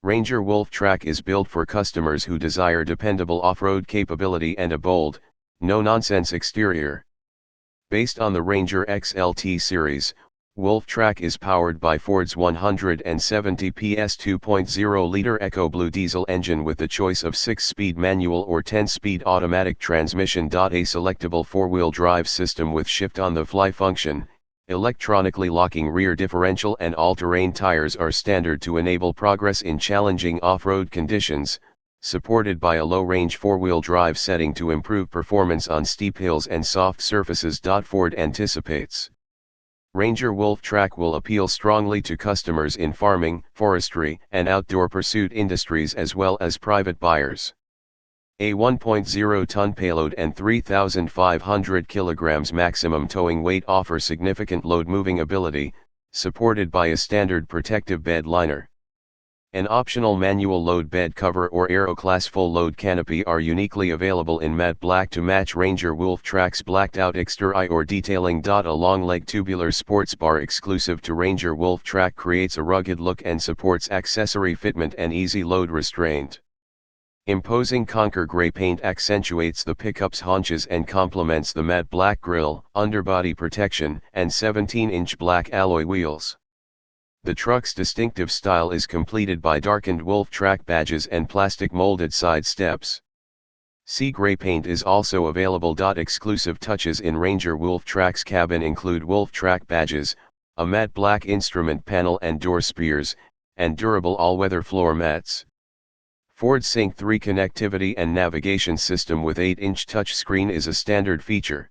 Ranger Wolftrak is built for customers who desire dependable off-road capability and a bold, no-nonsense exterior. Based on the Ranger XLT series, Wolftrak is powered by Ford's 170 PS 2.0-liter EcoBlue diesel engine with the choice of 6-speed manual or 10-speed automatic transmission. A selectable four-wheel drive system with shift-on-the-fly function, electronically locking rear differential and all-terrain tires are standard to enable progress in challenging off-road conditions, supported by a low-range four-wheel drive setting to improve performance on steep hills and soft surfaces. Ford anticipates Ranger Wolftrak will appeal strongly to customers in farming, forestry, and outdoor pursuit industries as well as private buyers. A 1.0-ton payload and 3,500 kilograms maximum towing weight offer significant load-moving ability, supported by a standard protective bed liner. An optional manual load bed cover or Aeroklas full-load canopy are uniquely available in matte black to match Ranger Wolftrak's blacked-out exterior detailing. A long-leg tubular sports bar exclusive to Ranger Wolftrak creates a rugged look and supports accessory fitment and easy load restraint. Imposing conquer gray paint accentuates the pickup's haunches and complements the matte black grille, underbody protection, and 17-inch black alloy wheels. The truck's distinctive style is completed by darkened Wolftrak badges and plastic molded side steps. Sea gray paint is also available. Exclusive touches in Ranger Wolftrak's cabin include Wolftrak badges, a matte black instrument panel and door spears, and durable all-weather floor mats. Ford Sync 3 connectivity and navigation system with 8-inch touchscreen is a standard feature.